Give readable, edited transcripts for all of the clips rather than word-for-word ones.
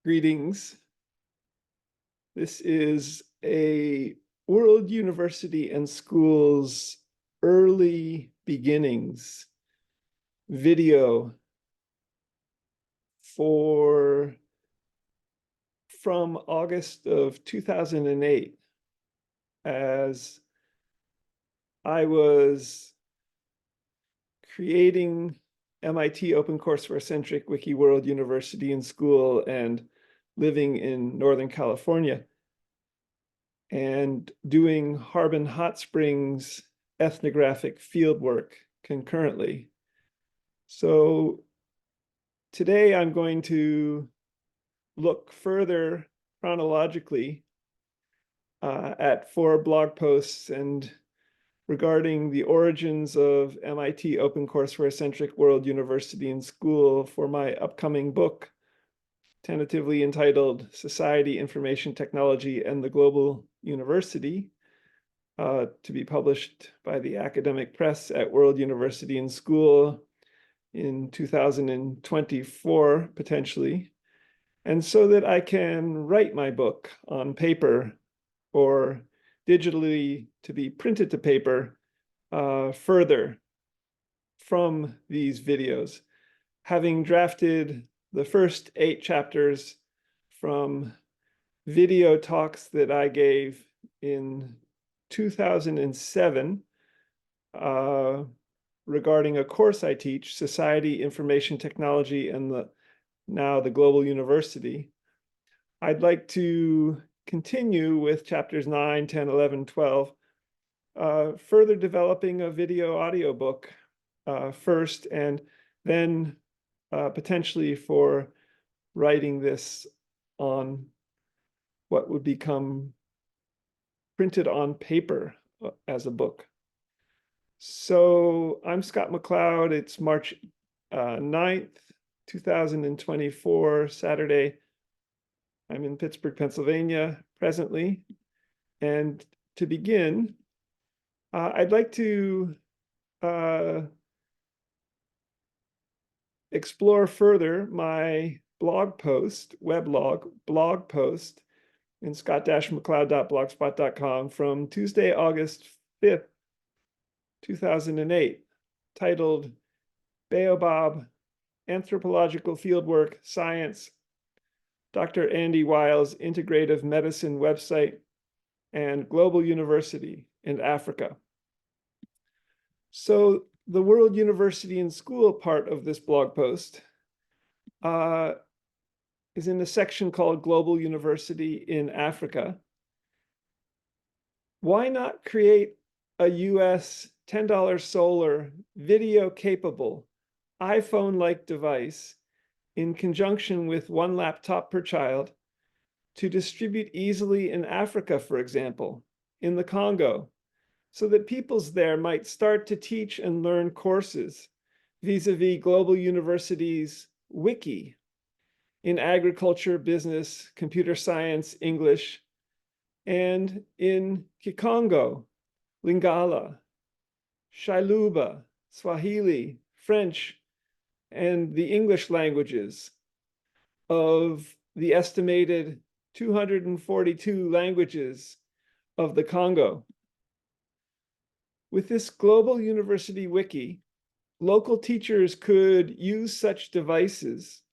Greetings. This is a World University and Schools early beginnings video from August of 2008, as I was creating MIT OpenCourseWare-centric Wiki World University and School and living in Northern California and doing Harbin Hot Springs ethnographic fieldwork concurrently. So today I'm going to look further chronologically at 4 blog posts and regarding the origins of MIT OpenCourseWare-centric World University and School for my upcoming book, tentatively entitled Society, Information Technology, and the Global University, to be published by the academic press at World University and School in 2024, potentially, and so that I can write my book on paper or digitally to be printed to paper further from these videos, having drafted the first 8 chapters from video talks that I gave in 2007 regarding a course I teach, Society, Information Technology, and now the Global University. I'd like to continue with chapters 9, 10, 11, 12, further developing a video audio book first, and then potentially for writing this on what would become printed on paper as a book. So I'm Scott McLeod. It's March 9th, 2024, Saturday. I'm in Pittsburgh, Pennsylvania presently. And to begin, I'd like to explore further my blog post in scott-mcleod.blogspot.com from Tuesday, August 5th, 2008, titled Baobab, Anthropological Fieldwork, Science, Dr. Andy Weil's Integrative Medicine Website, and Global University in Africa. So the World University and School part of this blog post is in a section called Global University in Africa. Why not create a US $10 solar video-capable iPhone-like device in conjunction with 1 laptop per child to distribute easily in Africa, for example, in the Congo, so that peoples there might start to teach and learn courses vis-a-vis Global University's wiki in agriculture, business, computer science, English, and in Kikongo, Lingala, Shailuba, Swahili, French, and the English languages of the estimated 242 languages of the Congo. With this Global University Wiki, local teachers could use such devices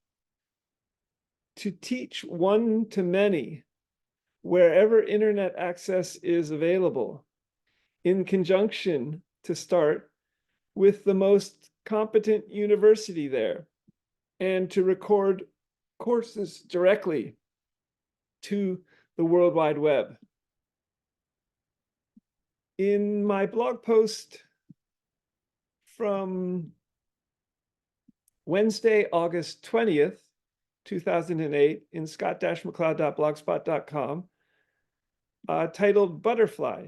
to teach one-to-many wherever internet access is available, in conjunction, to start, with the most competent university there, and to record courses directly to the World Wide Web. In my blog post from Wednesday, August 20th, 2008, in scott-mcleod.blogspot.com, titled Butterfly,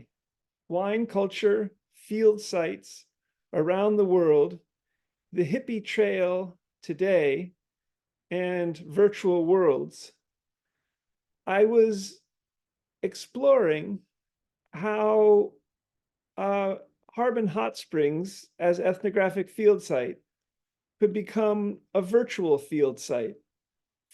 Wine Culture Field Sites Around the World, the Hippie Trail Today, and Virtual Worlds, I was exploring how Harbin Hot Springs as ethnographic field site could become a virtual field site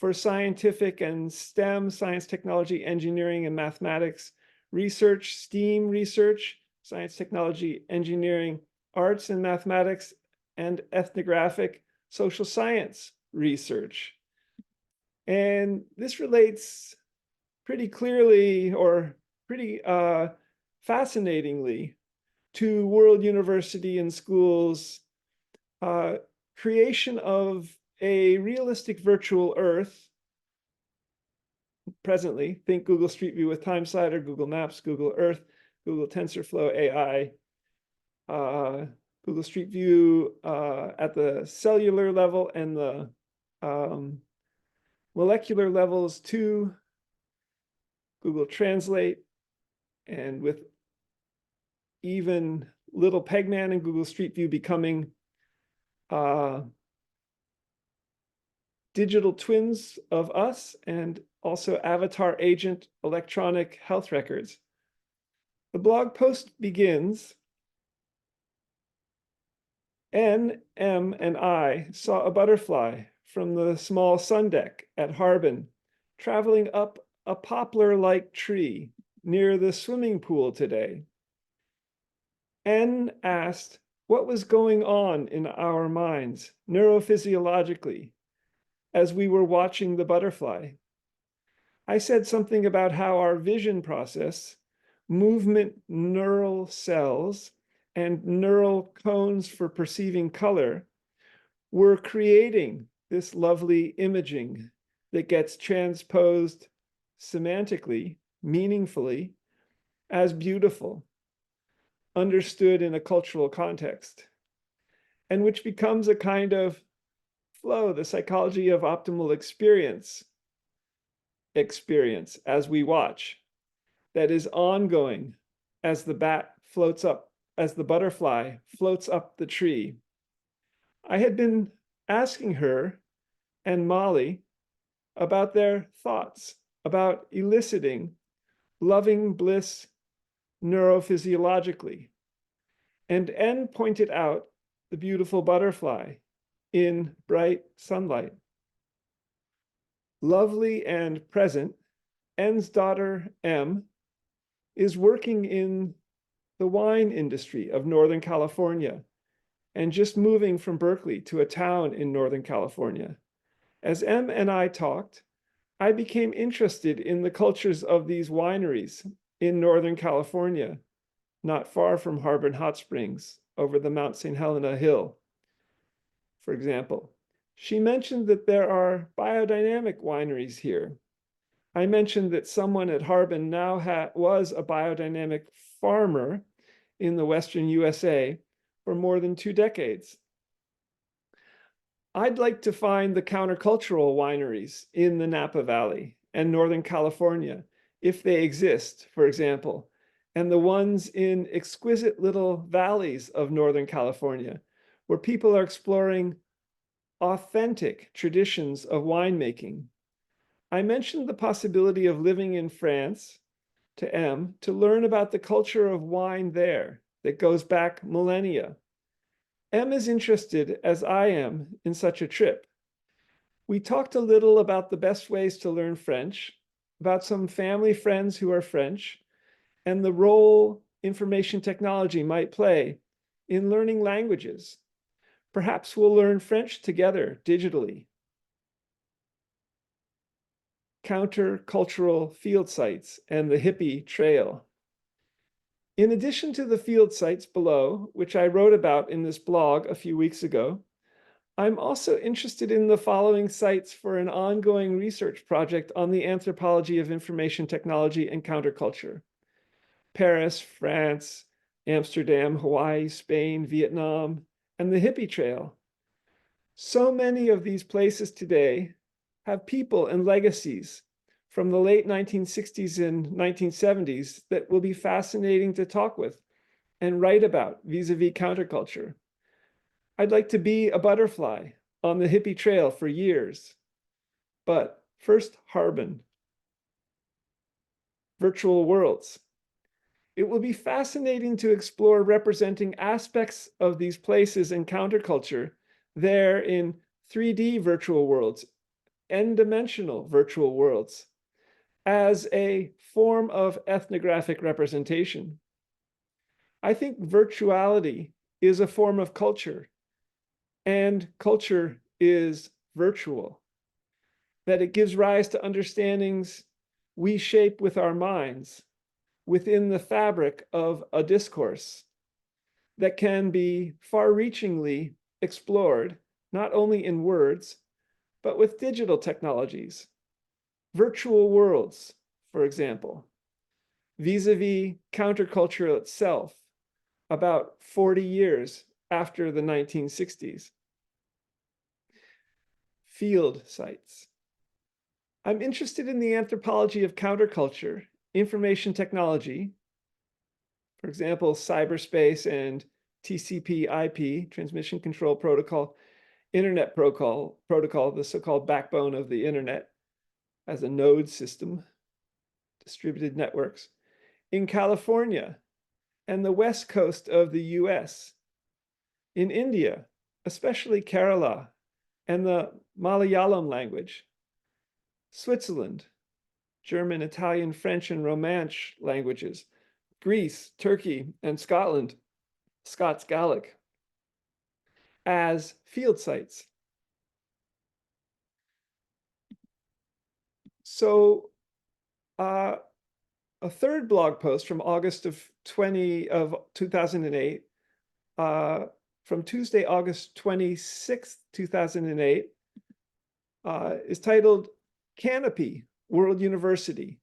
for scientific and STEM, science, technology, engineering, and mathematics research, STEAM research, science, technology, engineering, arts and mathematics, and ethnographic social science research. And this relates pretty clearly or pretty fascinatingly to World University and Schools creation of a realistic virtual Earth. Presently, think Google Street View with Time Slider, Google Maps, Google Earth, Google TensorFlow AI, Google Street View at the cellular level and the molecular levels too, Google Translate, and with even Little Pegman and Google Street View becoming digital twins of us, and also avatar agent electronic health records. The blog post begins, N, M, and I saw a butterfly from the small sun deck at Harbin, traveling up a poplar-like tree near the swimming pool today. N asked what was going on in our minds neurophysiologically as we were watching the butterfly. I said something about how our vision process, movement neural cells, and neural cones for perceiving color were creating this lovely imaging that gets transposed semantically, meaningfully, as beautiful, understood in a cultural context, and which becomes a kind of flow, the psychology of optimal experience as we watch, that is ongoing as the bat floats up, as the butterfly floats up the tree. I had been asking her and Molly about their thoughts about eliciting loving bliss neurophysiologically. And N pointed out the beautiful butterfly in bright sunlight. Lovely and present, N's daughter, M, is working in the wine industry of Northern California and just moving from Berkeley to a town in Northern California. As M and I talked, I became interested in the cultures of these wineries in Northern California, not far from Harbin Hot Springs, over the Mount St. Helena Hill, for example. She mentioned that there are biodynamic wineries here. I mentioned that someone at Harbin now was a biodynamic farmer in the Western USA for more than 2 decades. I'd like to find the countercultural wineries in the Napa Valley and Northern California, if they exist, for example, and the ones in exquisite little valleys of Northern California, where people are exploring authentic traditions of winemaking. I mentioned the possibility of living in France to M to learn about the culture of wine there that goes back millennia. M is interested, as I am, in such a trip. We talked a little about the best ways to learn French, about some family friends who are French, and the role information technology might play in learning languages. Perhaps we'll learn French together digitally. Countercultural field sites and the hippie trail. In addition to the field sites below, which I wrote about in this blog a few weeks ago, I'm also interested in the following sites for an ongoing research project on the anthropology of information technology and counterculture. Paris, France, Amsterdam, Hawaii, Spain, Vietnam, and the hippie trail. So many of these places today have people and legacies from the late 1960s and 1970s that will be fascinating to talk with and write about vis-a-vis counterculture. I'd like to be a butterfly on the hippie trail for years. But first, Harbin. Virtual worlds. It will be fascinating to explore representing aspects of these places and counterculture there in 3D virtual worlds n-dimensional virtual worlds as a form of ethnographic representation. I think virtuality is a form of culture, and culture is virtual, that it gives rise to understandings we shape with our minds within the fabric of a discourse that can be far-reachingly explored, not only in words, but with digital technologies, virtual worlds, for example, vis-a-vis counterculture itself about 40 years after the 1960s. Field sites. I'm interested in the anthropology of counterculture, information technology, for example, cyberspace and TCP/IP, transmission control protocol, internet protocol, the so-called backbone of the internet as a node system, distributed networks, in California and the west coast of the US, in India, especially Kerala and the Malayalam language, Switzerland, German, Italian, French, and Romansh languages, Greece, Turkey, and Scotland, Scots Gaelic, as field sites. So a third blog post from August of 2008, from Tuesday, August 26th, 2008, is titled Canopy, World University,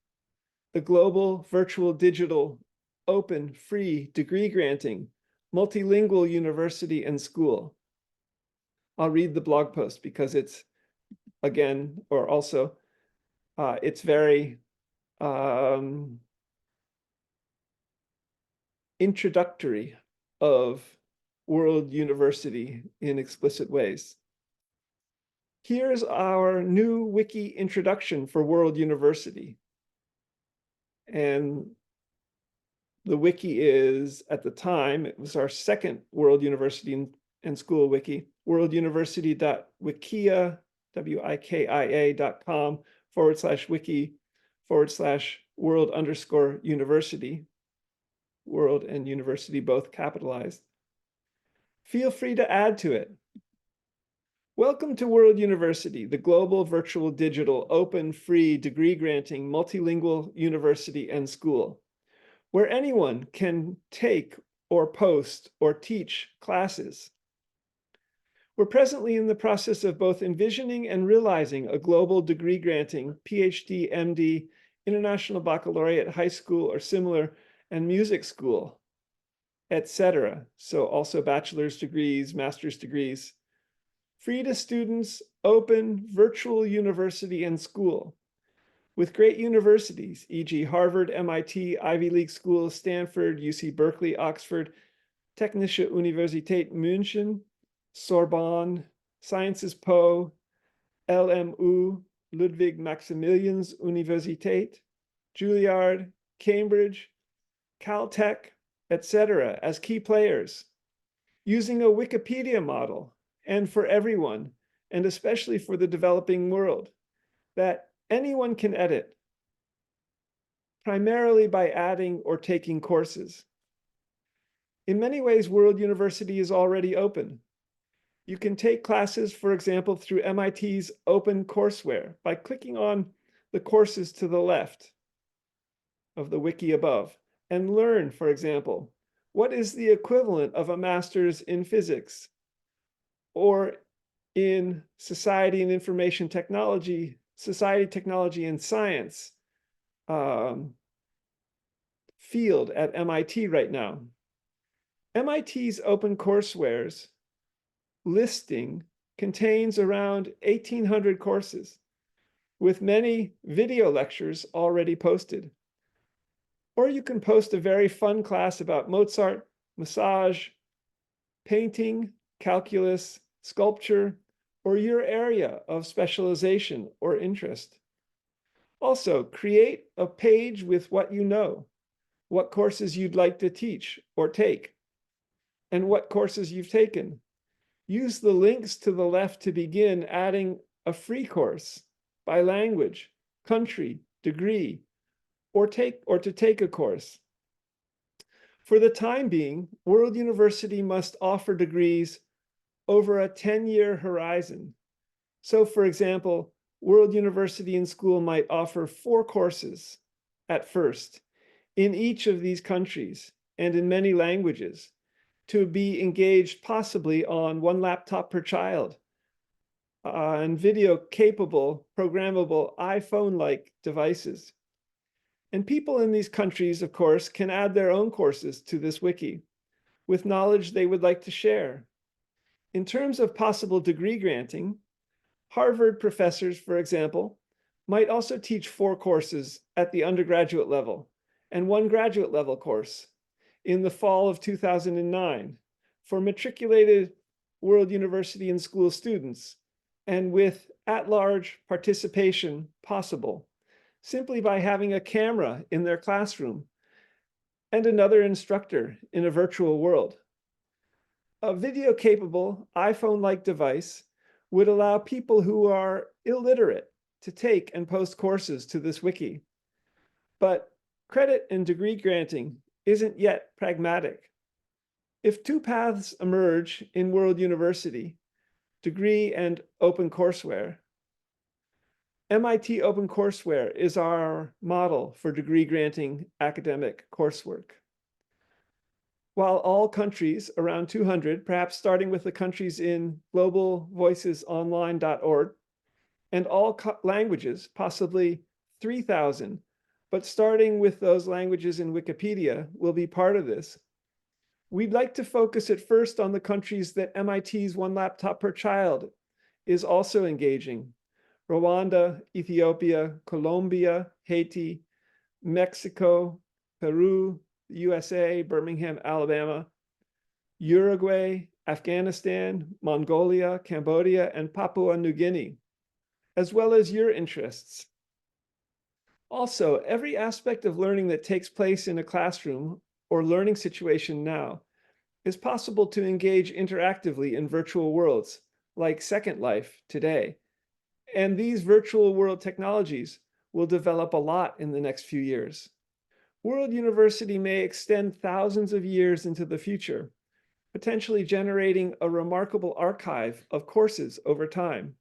the global, virtual, digital, open, free, degree-granting, multilingual university and school. I'll read the blog post because it's, again, or also, it's very introductory of World University in explicit ways. Here's our new wiki introduction for World University. And the wiki is, at the time, it was our second World University and School wiki, worlduniversity.wikia, wikia.com/wiki/world_university, world and university both capitalized. Feel free to add to it. Welcome to World University, the global, virtual, digital, open, free, degree-granting, multilingual university and school, where anyone can take or post or teach classes. We're presently in the process of both envisioning and realizing a global degree-granting PhD, MD, International Baccalaureate, high school or similar, and music school, etc. So also bachelor's degrees, master's degrees, free to students, open, virtual university and school, with great universities, e.g. Harvard, MIT, Ivy League schools, Stanford, UC Berkeley, Oxford, Technische Universität München, Sorbonne, Sciences Po, LMU, Ludwig Maximilians Universität, Juilliard, Cambridge, Caltech, etc. as key players, using a Wikipedia model, and for everyone, and especially for the developing world, that anyone can edit, primarily by adding or taking courses. In many ways, World University is already open. You can take classes, for example, through MIT's Open Courseware by clicking on the courses to the left of the wiki above, and learn, for example, what is the equivalent of a master's in physics or in society and information technology, society, technology, and science field at MIT right now. MIT's OpenCourseware's listing contains around 1,800 courses, with many video lectures already posted. Or you can post a very fun class about Mozart, massage, painting, calculus, sculpture, or your area of specialization or interest. Also, create a page with what you know, what courses you'd like to teach or take, and what courses you've taken. Use the links to the left to begin adding a free course by language, country, degree, or to take a course. For the time being, World University must offer degrees over a 10-year horizon. So, for example, World University in School might offer 4 courses at first in each of these countries and in many languages to be engaged possibly on 1 laptop per child and video-capable, programmable iPhone-like devices. And people in these countries, of course, can add their own courses to this wiki with knowledge they would like to share. In terms of possible degree granting, Harvard professors, for example, might also teach 4 courses at the undergraduate level and 1 graduate level course in the fall of 2009 for matriculated World University in School students, and with at-large participation possible, simply by having a camera in their classroom and another instructor in a virtual world. A video-capable iPhone-like device would allow people who are illiterate to take and post courses to this wiki. But credit and degree granting isn't yet pragmatic. If 2 paths emerge in World University, degree and OpenCourseware, MIT OpenCourseware is our model for degree granting academic coursework. While all countries, around 200, perhaps starting with the countries in globalvoicesonline.org, and all languages, possibly 3,000, but starting with those languages in Wikipedia will be part of this. We'd like to focus at first on the countries that MIT's 1 laptop per child is also engaging: Rwanda, Ethiopia, Colombia, Haiti, Mexico, Peru, USA, Birmingham, Alabama, Uruguay, Afghanistan, Mongolia, Cambodia, and Papua New Guinea, as well as your interests. Also, every aspect of learning that takes place in a classroom or learning situation now is possible to engage interactively in virtual worlds, like Second Life today. And these virtual world technologies will develop a lot in the next few years. World University may extend thousands of years into the future, potentially generating a remarkable archive of courses over time.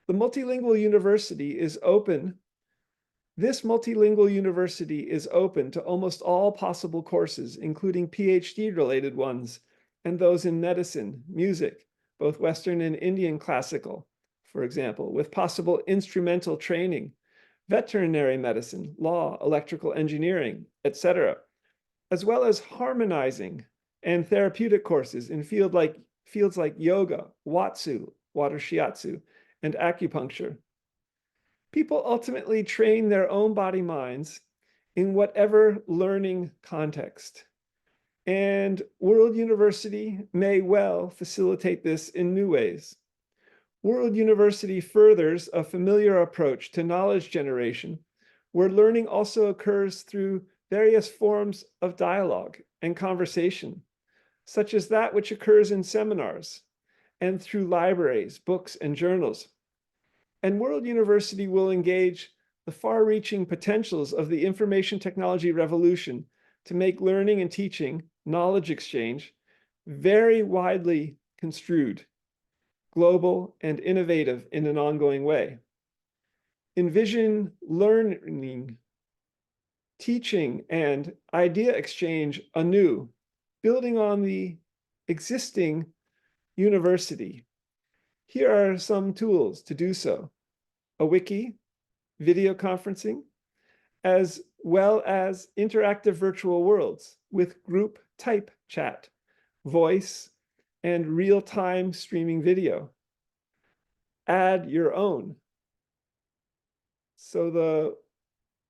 The Multilingual University is open. This Multilingual University is open to almost all possible courses, including PhD-related ones, and those in medicine, music, both Western and Indian classical, for example, with possible instrumental training, veterinary medicine, law, electrical engineering, etc., as well as harmonizing and therapeutic courses in fields like yoga, watsu, water shiatsu, and acupuncture. People ultimately train their own body-minds in whatever learning context. And World University may well facilitate this in new ways. World University furthers a familiar approach to knowledge generation, where learning also occurs through various forms of dialogue and conversation, such as that which occurs in seminars and through libraries, books, and journals. And World University will engage the far-reaching potentials of the information technology revolution to make learning and teaching, knowledge exchange, very widely construed, global, and innovative in an ongoing way. Envision learning, teaching, and idea exchange anew, building on the existing university. Here are some tools to do so: a wiki, video conferencing, as well as interactive virtual worlds with group type chat, voice, and real-time streaming video. Add your own. So the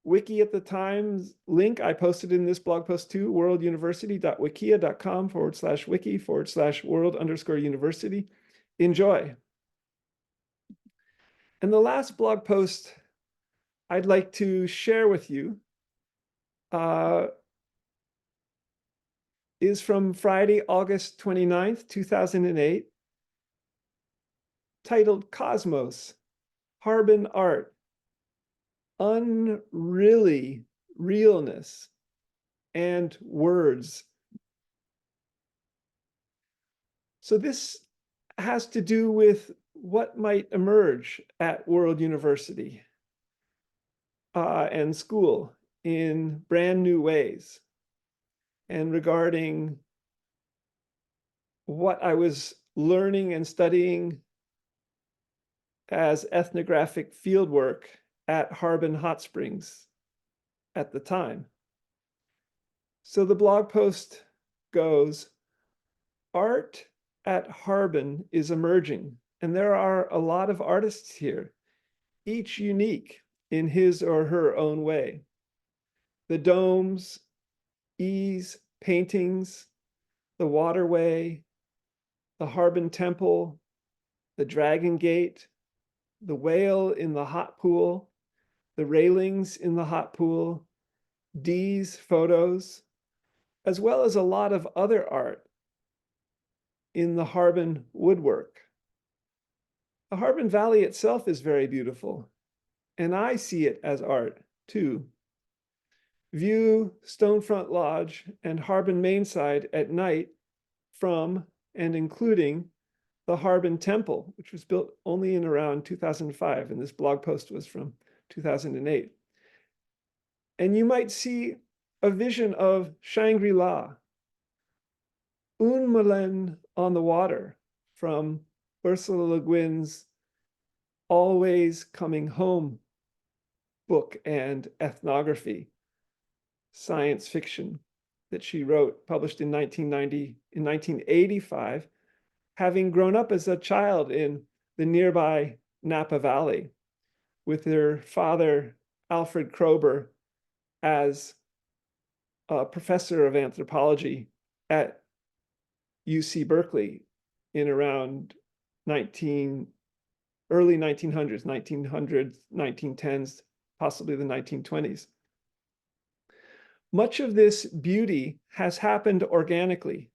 wiki at the Times link I posted in this blog post too, worlduniversity.wikia.com/wiki/world_university. Enjoy. And the last blog post I'd like to share with you is from Friday, August 29th, 2008, titled Cosmos, Harbin Art, unreally realness and words. So this has to do with what might emerge at World University and school in brand new ways, and regarding what I was learning and studying as ethnographic fieldwork at Harbin Hot Springs at the time. So the blog post goes, art at Harbin is emerging, and there are a lot of artists here, each unique in his or her own way. The domes, ease, paintings, the waterway, the Harbin Temple, the Dragon Gate, the whale in the hot pool, the railings in the hot pool, Dee's photos, as well as a lot of other art in the Harbin woodwork. The Harbin Valley itself is very beautiful, and I see it as art too. View Stonefront Lodge and Harbin Mainside at night from and including the Harbin Temple, which was built only in around 2005, and this blog post was from 2008. And you might see a vision of Shangri-La, Unmalen on the Water from Ursula Le Guin's Always Coming Home book and ethnography, science fiction that she wrote, published in 1985, having grown up as a child in the nearby Napa Valley with her father, Alfred Kroeber, as a professor of anthropology at UC Berkeley in around early 1900s, 1910s, possibly the 1920s. Much of this beauty has happened organically.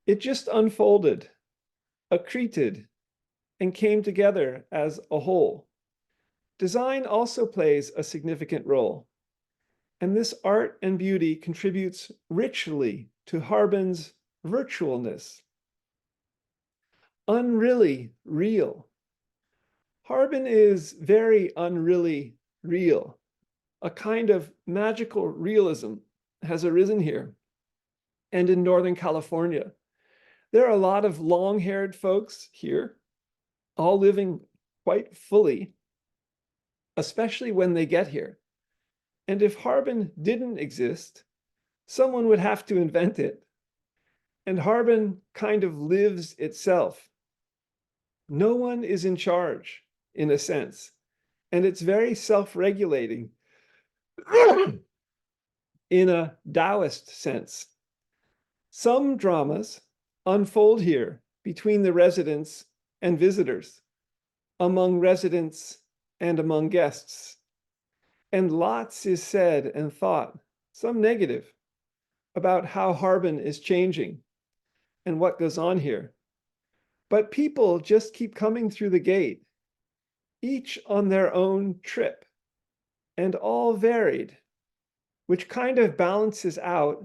It just unfolded, accreted, and came together as a whole. Design also plays a significant role, and this art and beauty contributes richly to Harbin's virtualness. Unreally real. Harbin is very unreally real. A kind of magical realism has arisen here and in Northern California. There are a lot of long-haired folks here, all living quite fully, especially when they get here. And if Harbin didn't exist, someone would have to invent it. And Harbin kind of lives itself. No one is in charge, in a sense, and it's very self-regulating in a Taoist sense. Some dramas unfold here between the residents and visitors, among residents and among guests. And lots is said and thought, some negative, about how Harbin is changing and what goes on here. But people just keep coming through the gate, each on their own trip, and all varied, which kind of balances out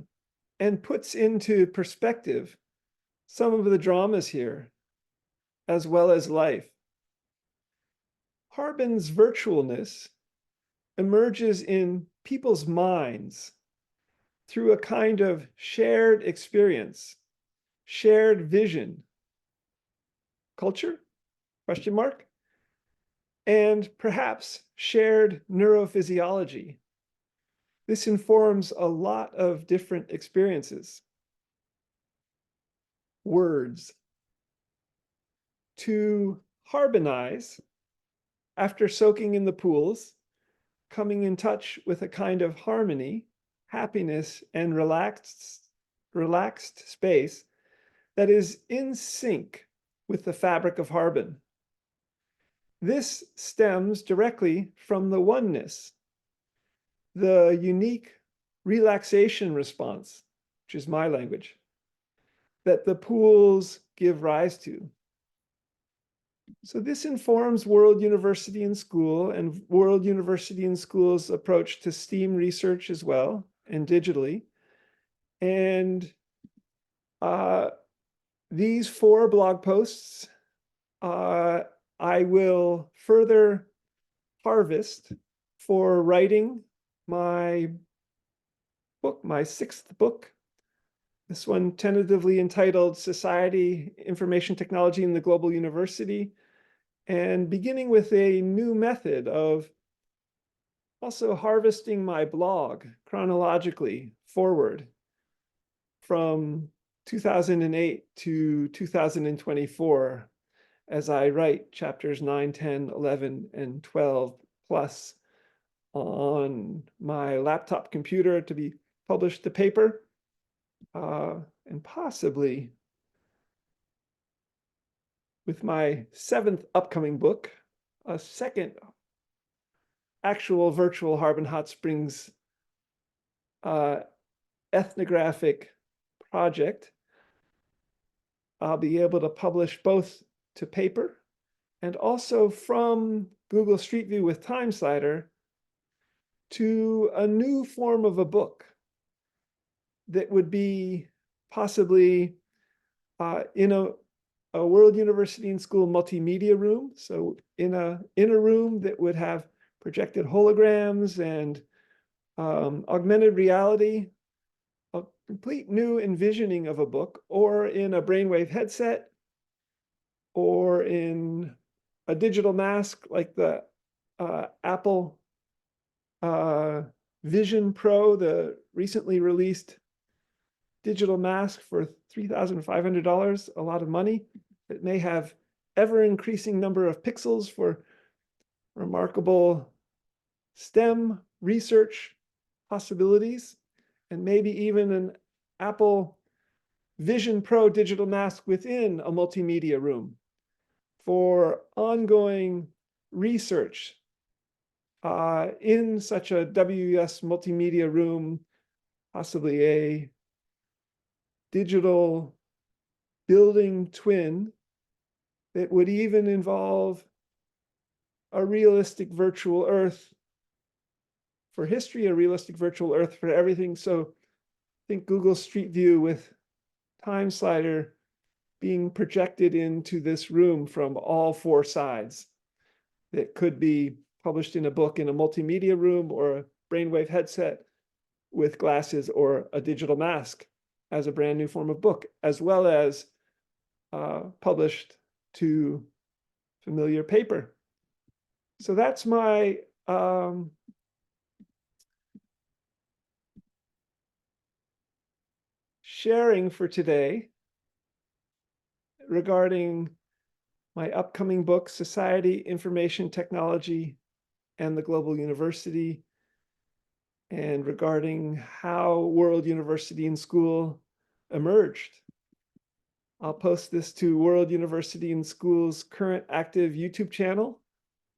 and puts into perspective some of the dramas here, as well as life. Harbin's virtualness emerges in people's minds through a kind of shared experience, shared vision, culture, question mark, and perhaps shared neurophysiology. This informs a lot of different experiences. Words. To harbinize, after soaking in the pools, coming in touch with a kind of harmony, happiness, and relaxed space that is in sync with the fabric of Harbin. This stems directly from the oneness, the unique relaxation response, which is my language, that the pools give rise to. So this informs World University and School and World University and School's approach to STEAM research as well, and digitally. And these 4 blog posts I will further harvest for writing my book, my 6th book. This one tentatively entitled Society, Information Technology in the Global University, and beginning with a new method of also harvesting my blog chronologically forward from 2008 to 2024 as I write chapters 9, 10, 11, and 12 plus on my laptop computer to be published to paper, and possibly with my 7th upcoming book, a second actual virtual Harbin Hot Springs ethnographic project. I'll be able to publish both to paper and also from Google Street View with Time Slider to a new form of a book that would be possibly in a World University and School multimedia room. So in a room that would have projected holograms and augmented reality, a complete new envisioning of a book, or in a brainwave headset, or in a digital mask like the Apple Vision Pro, the recently released digital mask for $3,500, a lot of money. It may have ever-increasing number of pixels for remarkable STEM research possibilities, and maybe even an Apple Vision Pro digital mask within a multimedia room for ongoing research in such a WUaS multimedia room, possibly a digital building twin that would even involve a realistic virtual Earth for history, a realistic virtual Earth for everything. So think Google Street View with Time Slider being projected into this room from all 4 sides that could be published in a book in a multimedia room or a brainwave headset with glasses or a digital mask as a brand new form of book, as well as published to familiar paper. So that's my sharing for today regarding my upcoming book, Society, Information Technology, and the Global University, and regarding how World University and School emerged. I'll post this to World University and School's current active YouTube channel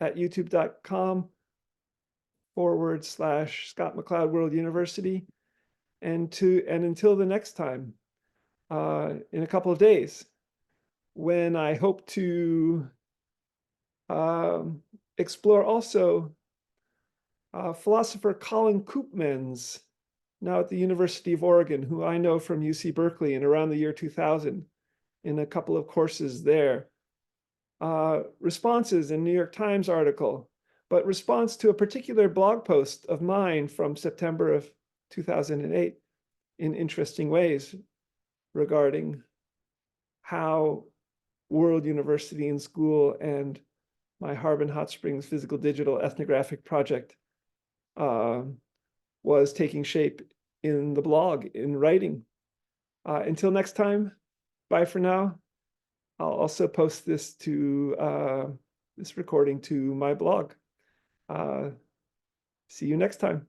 at youtube.com/Scott McLeod World University. And until the next time, in a couple of days, when I hope to explore also philosopher Colin Koopmans, now at the University of Oregon, who I know from UC Berkeley and around the year 2000 in a couple of courses there. Responses in New York Times article, but response to a particular blog post of mine from September of 2008 in interesting ways regarding how World University and School and my Harbin Hot Springs Physical Digital Ethnographic Project was taking shape in the blog, in writing. Until next time, bye for now. I'll also post this to this recording to my blog. See you next time.